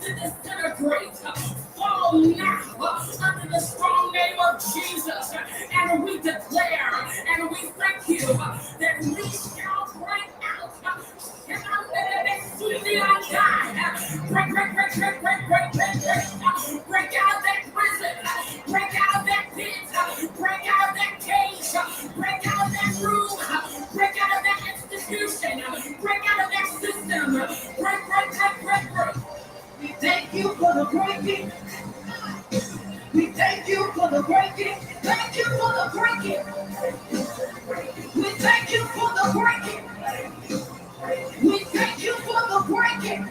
to disintegrate. Fall now under the strong name of Jesus. And we declare and we thank you that we shall break out. And I'm going to on God. Break out of that prison. Break out of that pit. Break out of that cage. Break out of that room. Break out of that institution. Break out of that system. Break. We thank you for the breaking. We thank you for the breaking. Thank you for the breaking. We thank you for the breaking. We thank you for the breaking.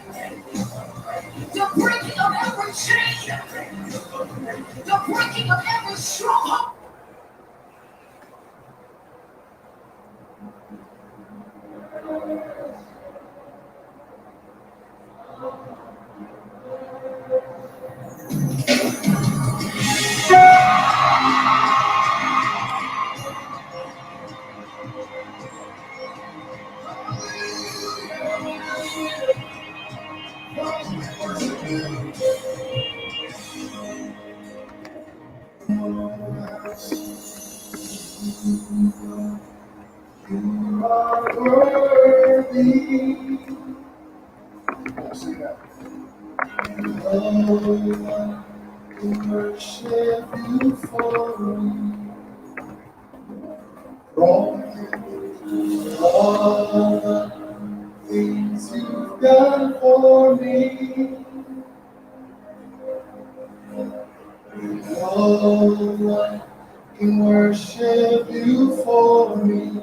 The breaking of every chain. The breaking of every stronghold. You are worthy. See that? Oh, I worship you for all the things you've done for me. Oh, I can worship you for me.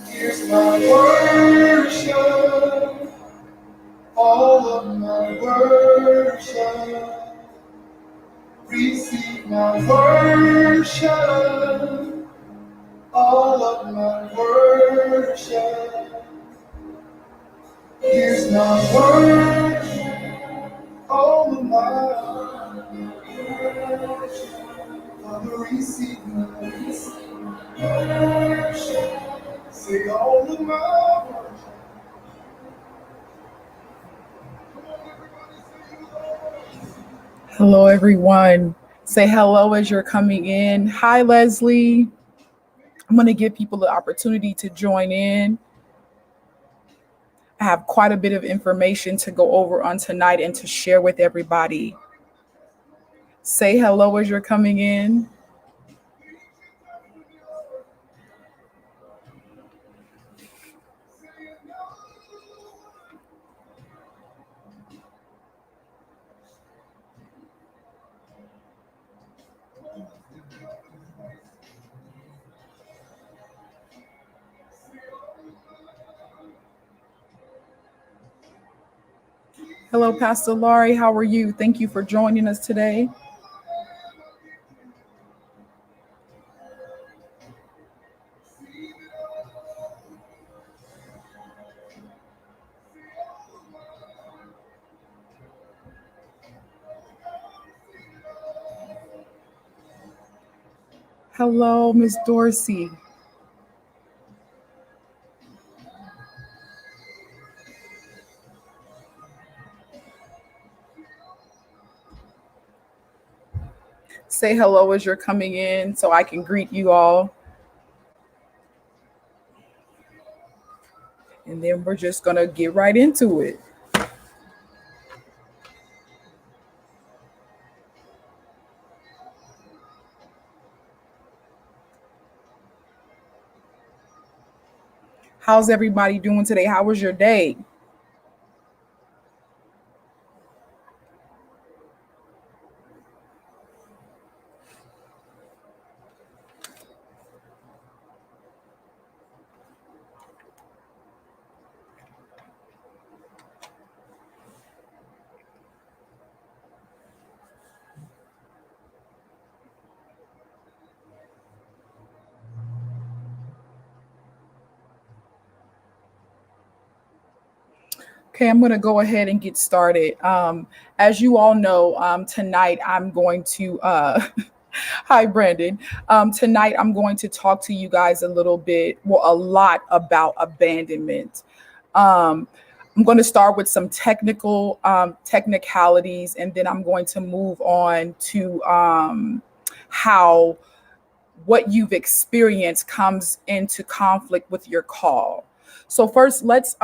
Here's my worship, all of my worship. Receive my worship, all of my worship. Here's my worship, all of my worship. Father, receive my worship. Say all of my worship. Hello, everyone. Say hello as you're coming in. Hi, Leslie. I'm going to give people the opportunity to join in. I have quite a bit of information to go over on tonight and to share with everybody. Say hello as you're coming in. Hello, Pastor Laurie. How are you? Thank you for joining us today. Hello, Miss Dorsey. Say hello as you're coming in so I can greet you all. And then we're just going to get right into it. How's everybody doing today? How was your day? Okay, I'm going to go ahead and get started. As you all know, tonight I'm going to, hi, Brandon. Tonight I'm going to talk to you guys a lot about abandonment. I'm going to start with some technicalities, and then I'm going to move on to how what you've experienced comes into conflict with your call. So first, let's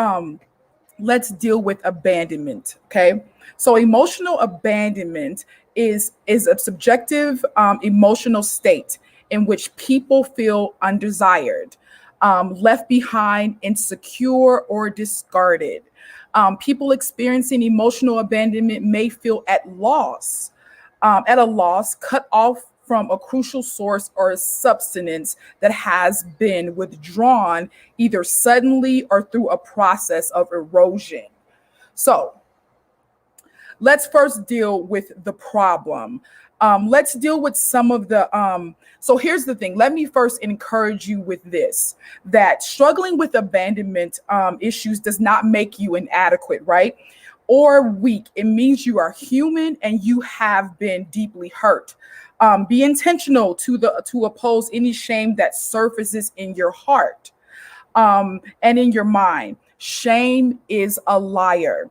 deal with abandonment. Okay, so emotional abandonment is a subjective emotional state in which people feel undesired, left behind, insecure, or discarded. People experiencing emotional abandonment may feel at a loss, cut off from a crucial source or a substance that has been withdrawn either suddenly or through a process of erosion. So let's first deal with the problem. Let's deal with some of the. So here's the thing. Let me first encourage you with this: that struggling with abandonment issues does not make you inadequate, right? Or weak. It means you are human and you have been deeply hurt. Be intentional to oppose any shame that surfaces in your heart and in your mind. Shame is a liar.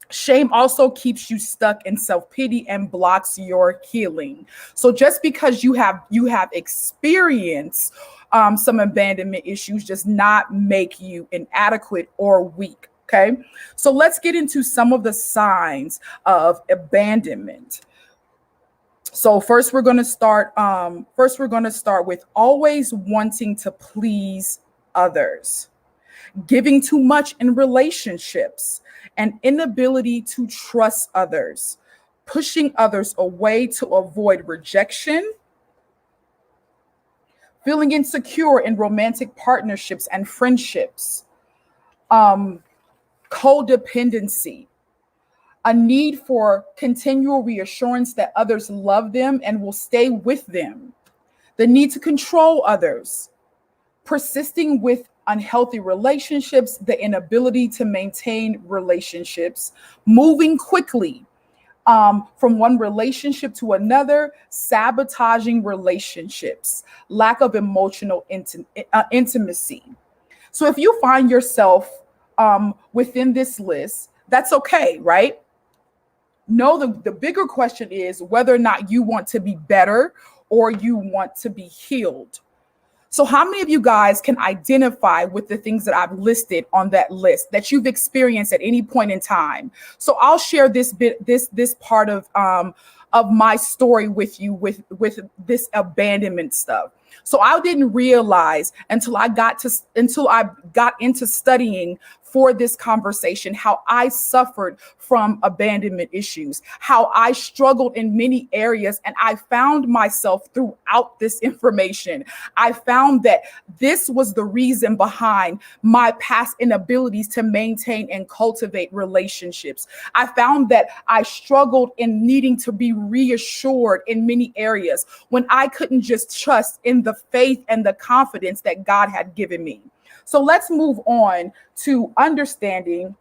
Shame also keeps you stuck in self-pity and blocks your healing. So just because you have experienced some abandonment issues does not make you inadequate or weak. Okay, so let's get into some of the signs of abandonment. So first we're going to start with always wanting to please others, giving too much in relationships, an inability to trust others, pushing others away to avoid rejection, feeling insecure in romantic partnerships and friendships, um, codependency, a need for continual reassurance that others love them and will stay with them, the need to control others, persisting with unhealthy relationships, the inability to maintain relationships, moving quickly from one relationship to another, sabotaging relationships, lack of emotional intimacy. So if you find yourself within this list, that's okay, right? No, the bigger question is whether or not you want to be better or you want to be healed. So how many of you guys can identify with the things that I've listed on that list that you've experienced at any point in time? So I'll share this part of my story with you with this abandonment stuff. So I didn't realize until I got into studying for this conversation how I suffered from abandonment issues, how I struggled in many areas, and I found myself throughout this information. I found that this was the reason behind my past inabilities to maintain and cultivate relationships. I found that I struggled in needing to be reassured in many areas when I couldn't just trust in the faith and the confidence that God had given me. So let's move on to understanding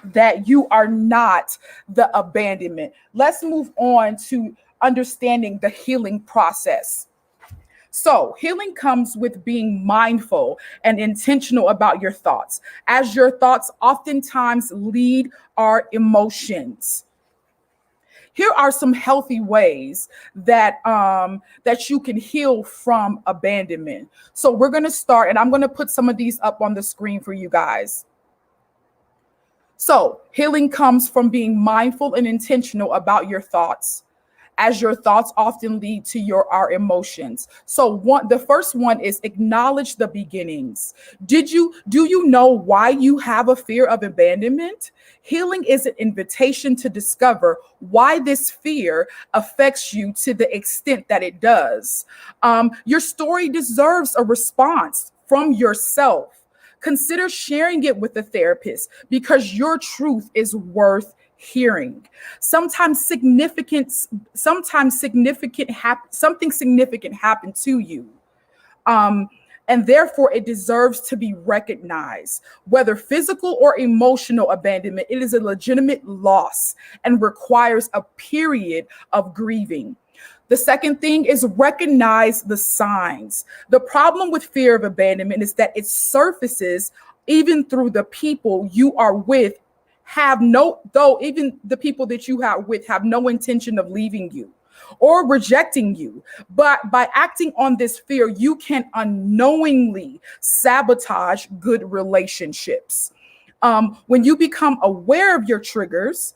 that you are not the abandonment. Let's move on to understanding the healing process. So, healing comes with being mindful and intentional about your thoughts, as your thoughts oftentimes lead our emotions. Here are some healthy ways that you can heal from abandonment. So we're going to start, and I'm going to put some of these up on the screen for you guys. So healing comes from being mindful and intentional about your thoughts, as your thoughts often lead to our emotions. So the first one is acknowledge the beginnings. Do you know why you have a fear of abandonment? Healing is an invitation to discover why this fear affects you to the extent that it does. Your story deserves a response from yourself. Consider sharing it with a therapist because your truth is worth hearing. Sometimes something significant happened to you. And therefore it deserves to be recognized. Whether physical or emotional abandonment, it is a legitimate loss and requires a period of grieving. The second thing is recognize the signs. The problem with fear of abandonment is that it surfaces even through the people you are with have no, though even the people that you have with have no intention of leaving you or rejecting you. But by acting on this fear, you can unknowingly sabotage good relationships. When you become aware of your triggers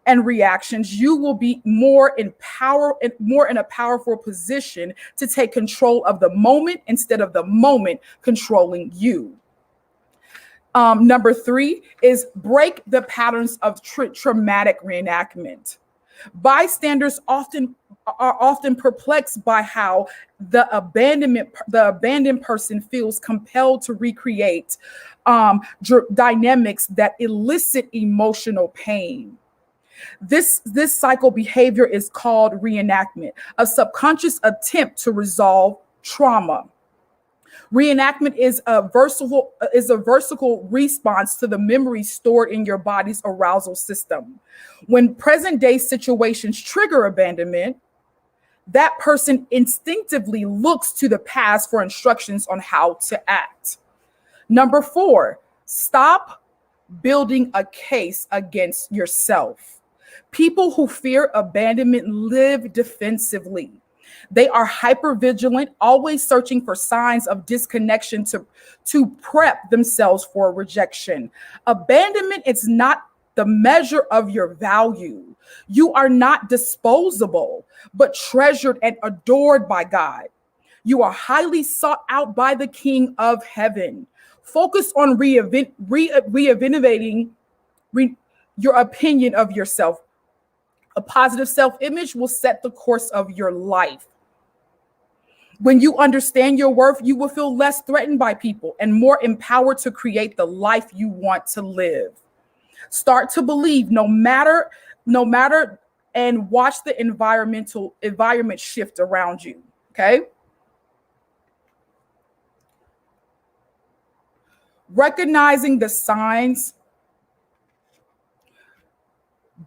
and reactions, you will be more in power and more in a powerful position to take control of the moment instead of the moment controlling you. Number three is break the patterns of traumatic reenactment. Bystanders are often perplexed by how the abandoned person feels compelled to recreate dynamics that elicit emotional pain. This cycle behavior is called reenactment, a subconscious attempt to resolve trauma. Reenactment is a versatile response to the memories stored in your body's arousal system. When present day situations trigger abandonment, that person instinctively looks to the past for instructions on how to act. Number four, stop building a case against yourself. People who fear abandonment live defensively. They are hypervigilant, always searching for signs of disconnection to prep themselves for rejection. Abandonment is not the measure of your value. You are not disposable, but treasured and adored by God. You are highly sought out by the King of Heaven. Focus on re-evaluating your opinion of yourself. A positive self-image will set the course of your life. When you understand your worth, you will feel less threatened by people and more empowered to create the life you want to live. Start to believe no matter, and watch the environment shift around you. Okay. Recognizing the signs,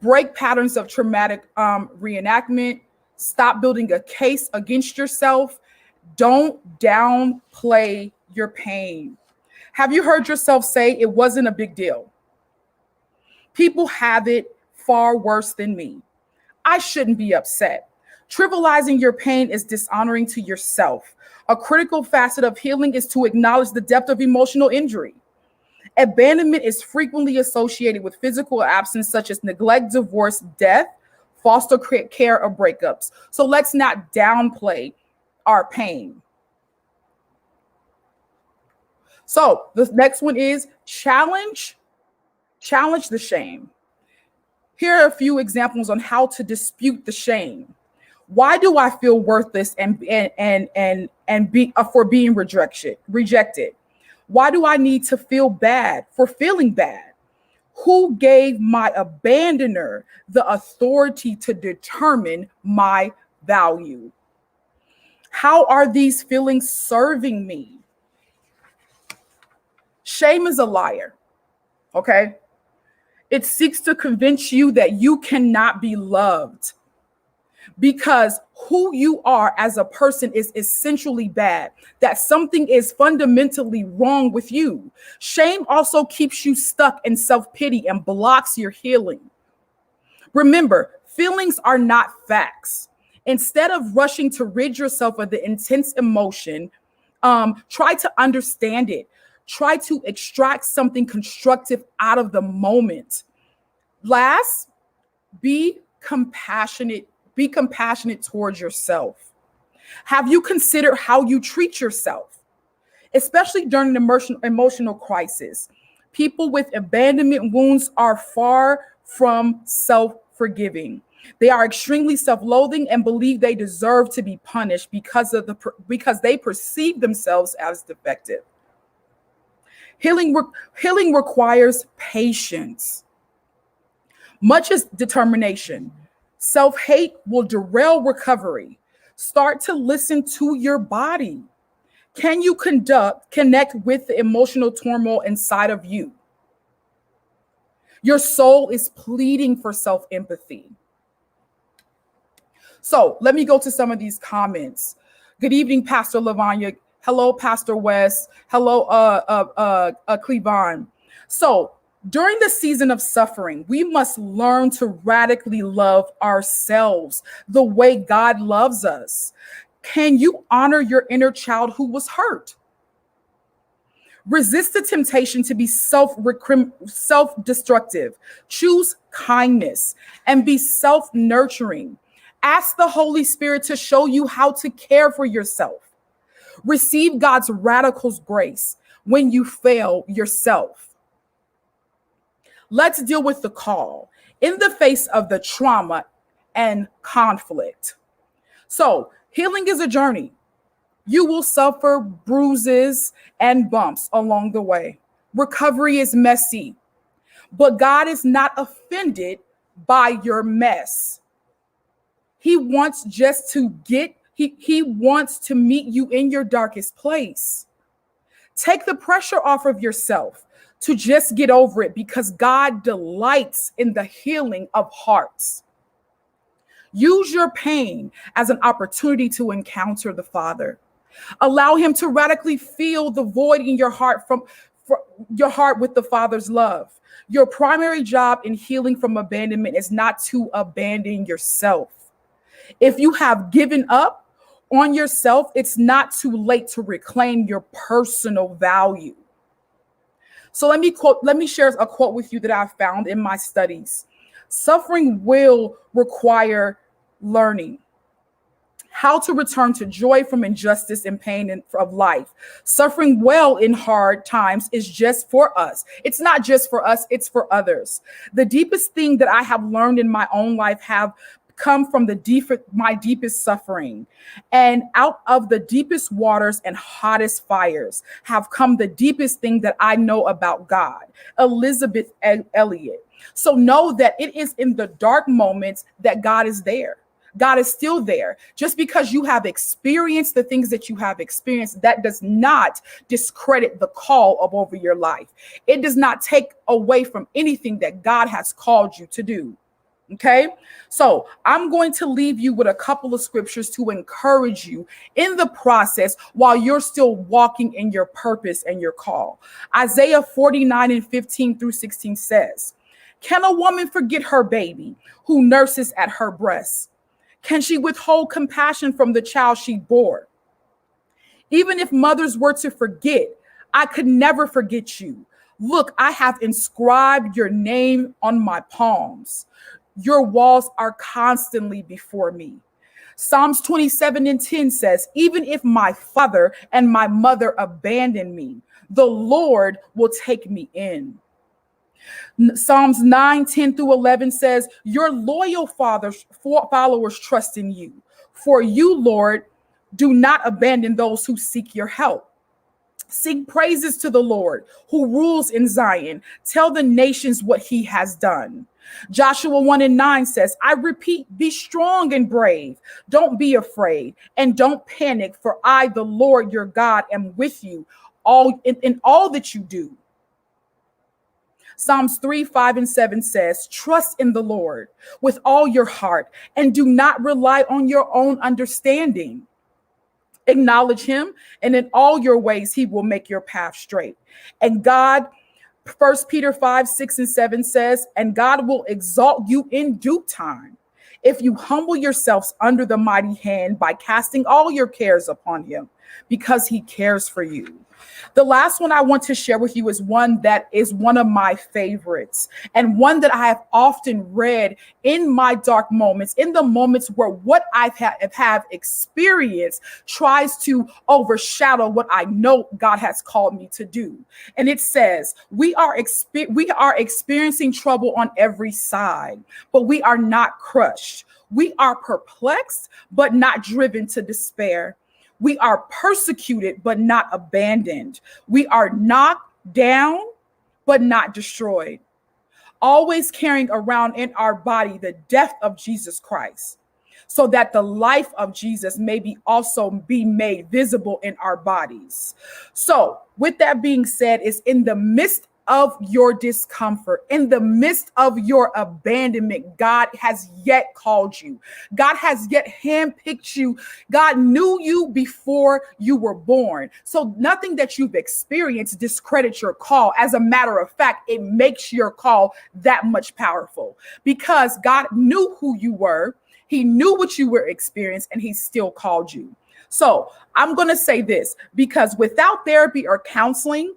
break patterns of traumatic reenactment, stop building a case against yourself. Don't downplay your pain. Have you heard yourself say it wasn't a big deal? People have it far worse than me. I shouldn't be upset. Trivializing your pain is dishonoring to yourself. A critical facet of healing is to acknowledge the depth of emotional injury. Abandonment is frequently associated with physical absence, such as neglect, divorce, death, foster care, or breakups. So let's not downplay our pain. So the next one is challenge the shame. Here are a few examples on how to dispute the shame. Why do I feel worthless and be for being rejected? Why do I need to feel bad for feeling bad? Who gave my abandoner the authority to determine my value? How are these feelings serving me? Shame is a liar, okay? It seeks to convince you that you cannot be loved because who you are as a person is essentially bad, that something is fundamentally wrong with you. Shame also keeps you stuck in self-pity and blocks your healing. Remember, feelings are not facts. Instead of rushing to rid yourself of the intense emotion, try to understand it. Try to extract something constructive out of the moment. Last, be compassionate. Be compassionate towards yourself. Have you considered how you treat yourself, especially during an emotional crisis? People with abandonment wounds are far from self-forgiving. They are extremely self-loathing and believe they deserve to be punished because they perceive themselves as defective. Healing requires patience, much as determination. Self-hate will derail recovery. Start to listen to your body. Can you connect with the emotional turmoil inside of you? Your soul is pleading for self-empathy. So let me go to some of these comments. Good evening, Pastor Lavanya. Hello, Pastor West. Hello, Cleavon. So During the season of suffering, we must learn to radically love ourselves the way God loves us. Can you honor your inner child who was hurt? Resist the temptation to be self-destructive. Choose kindness and be self-nurturing. Ask the Holy Spirit to show you how to care for yourself. Receive God's radical grace when you fail yourself. Let's deal with the call in the face of the trauma and conflict. So, healing is a journey. You will suffer bruises and bumps along the way. Recovery is messy, but God is not offended by your mess. He wants he wants to meet you in your darkest place. Take the pressure off of yourself to just get over it, because God delights in the healing of hearts. Use your pain as an opportunity to encounter the Father. Allow him to radically fill the void in your heart from your heart with the Father's love. Your primary job in healing from abandonment is not to abandon yourself. If you have given up on yourself, it's not too late to reclaim your personal value. So let me share a quote with you that I found in my studies. Suffering will require learning how to return to joy from injustice and pain of life. Suffering well in hard times is just for us. It's not just for us, it's for others. The deepest thing that I have learned in my own life have come from my deepest suffering. And out of the deepest waters and hottest fires have come the deepest thing that I know about God. Elizabeth Elliot. So know that it is in the dark moments that God is there. God is still there. Just because you have experienced the things that you have experienced, that does not discredit the call of over your life. It does not take away from anything that God has called you to do. Okay, so I'm going to leave you with a couple of scriptures to encourage you in the process while you're still walking in your purpose and your call. Isaiah 49:15-16 says, "Can a woman forget her baby who nurses at her breast? Can she withhold compassion from the child she bore? Even if mothers were to forget, I could never forget you. Look, I have inscribed your name on my palms. Your walls are constantly before me." Psalms 27:10 says, "Even if my father and my mother abandon me, the Lord will take me in." Psalms 9:10-11 says, "Your loyal followers trust in you. For you, Lord, do not abandon those who seek your help. Sing praises to the Lord who rules in Zion. Tell the nations what he has done." Joshua 1:9 says, "I repeat, be strong and brave. Don't be afraid and don't panic, for I, the Lord your God, am with you in all that you do." Psalms 3:5-7 says, "Trust in the Lord with all your heart and do not rely on your own understanding. Acknowledge him, and in all your ways he will make your path straight." And God, 1 Peter 5:6-7 says, "And God will exalt you in due time if you humble yourselves under the mighty hand by casting all your cares upon him, because he cares for you." The last one I want to share with you is one that is one of my favorites, and one that I have often read in my dark moments, in the moments where what I have experienced tries to overshadow what I know God has called me to do. And it says, we are experiencing trouble on every side, but we are not crushed. We are perplexed, but not driven to despair. We are persecuted, but not abandoned. We are knocked down, but not destroyed. Always carrying around in our body the death of Jesus Christ, so that the life of Jesus may also be made visible in our bodies. So with that being said, it's in the midst of your discomfort, in the midst of your abandonment, God has yet called you. God has yet handpicked you. God knew you before you were born. So nothing that you've experienced discredits your call. As a matter of fact, it makes your call that much powerful because God knew who you were. He knew what you were experiencing, and he still called you. So I'm going to say this because without therapy or counseling,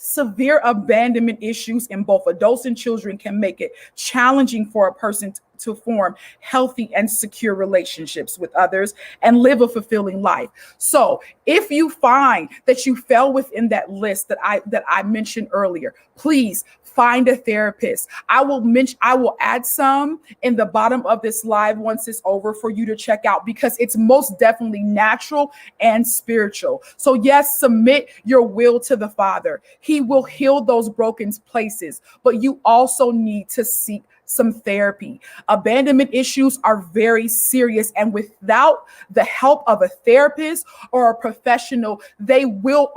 severe abandonment issues in both adults and children can make it challenging for a person to form healthy and secure relationships with others and live a fulfilling life. So, if you find that you fell within that list that I mentioned earlier, please find a therapist. I will add some in the bottom of this live once it's over for you to check out because it's most definitely natural and spiritual. So yes, submit your will to the Father. He will heal those broken places, but you also need to seek some therapy. Abandonment issues are very serious, and without the help of a therapist or a professional, they will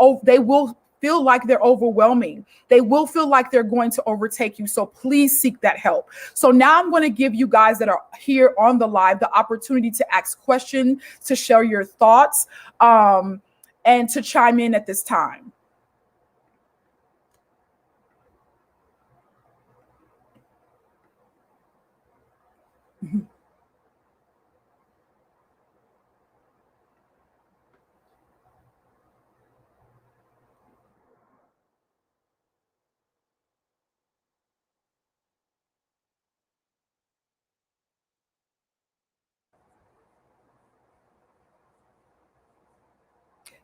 feel like they're overwhelming. They will feel like they're going to overtake you. So please seek that help. So now I'm going to give you guys that are here on the live the opportunity to ask questions, to share your thoughts, and to chime in at this time.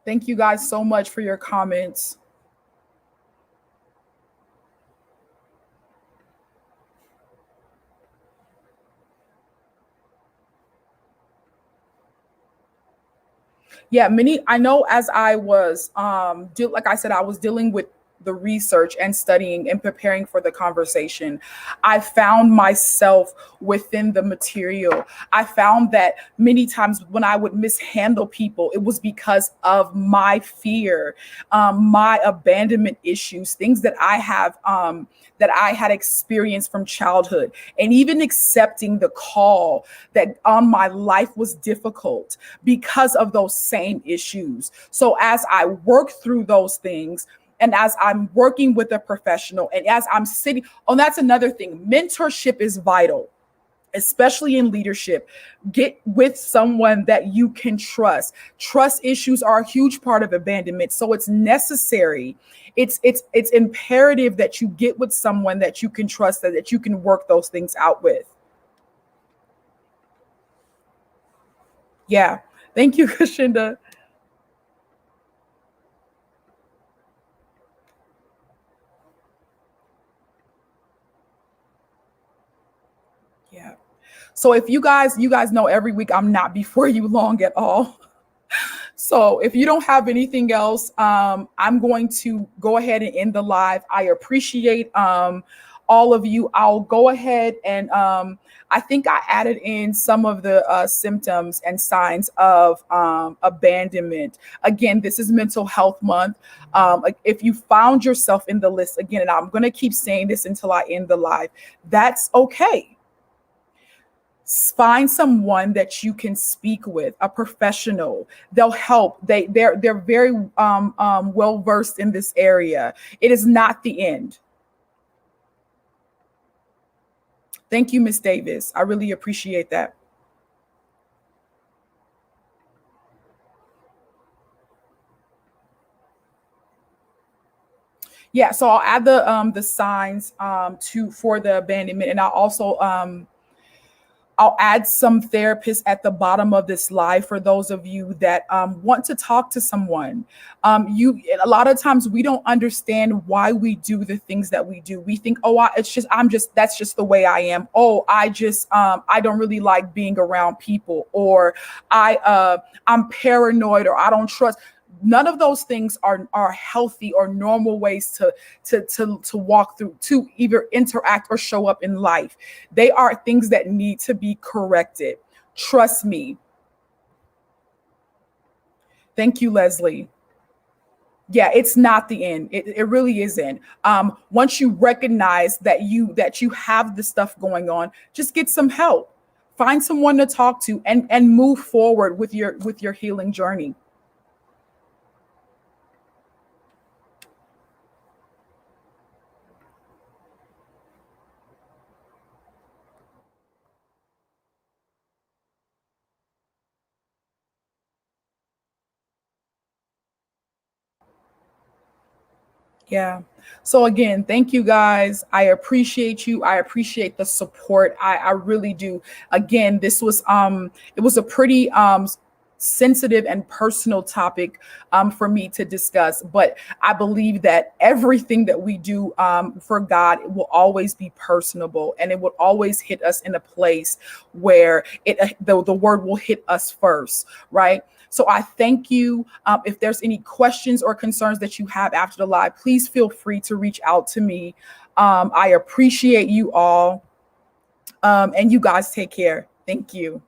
Thank you guys so much for your comments. Yeah, I know as I was like I said, I was dealing with the research and studying and preparing for the conversation. I found myself within the material. I found that many times when I would mishandle people, it was because of my fear, my abandonment issues, things that I had experienced from childhood, and even accepting the call that on my life was difficult because of those same issues. So as I work through those things, and as I'm working with a professional, and as I'm sitting, oh, that's another thing. Mentorship is vital, especially in leadership. Get with someone that you can trust. Trust issues are a huge part of abandonment, so it's necessary. It's imperative that you get with someone that you can trust, that you can work those things out with. Yeah. Thank you, Kashinda. Yeah. So if you guys know every week I'm not before you long at all. So if you don't have anything else, I'm going to go ahead and end the live. I appreciate all of you. I'll go ahead and I think I added in some of the symptoms and signs of abandonment. Again, this is Mental Health Month. Like, if you found yourself in the list again, and I'm going to keep saying this until I end the live, that's okay. Find someone that you can speak with, a professional. They'll help. They're very well versed in this area. It is not the end. Thank you, Miss Davis. I really appreciate that. Yeah, so I'll add the signs to for the abandonment, and I'll add some therapists at the bottom of this live for those of you that want to talk to someone. You A lot of times we don't understand why we do the things that we do. We think, oh, that's just the way I am. Oh, I don't really like being around people, or I'm paranoid, or I don't trust. None of those things are healthy or normal ways to walk through, to either interact or show up in life. They are things that need to be corrected. Trust me. Thank you, Leslie. Yeah, it's not the end. It really isn't. Once you recognize that you have the stuff going on, just get some help. Find someone to talk to and move forward with your healing journey. Yeah. So again, thank you guys. I appreciate you. I appreciate the support. I really do. Again, this was it was a pretty sensitive and personal topic for me to discuss, but I believe that everything that we do for God, it will always be personable, and it will always hit us in a place where the word will hit us first, right? So I thank you. If there's any questions or concerns that you have after the live, please feel free to reach out to me. I appreciate you all. And you guys take care. Thank you.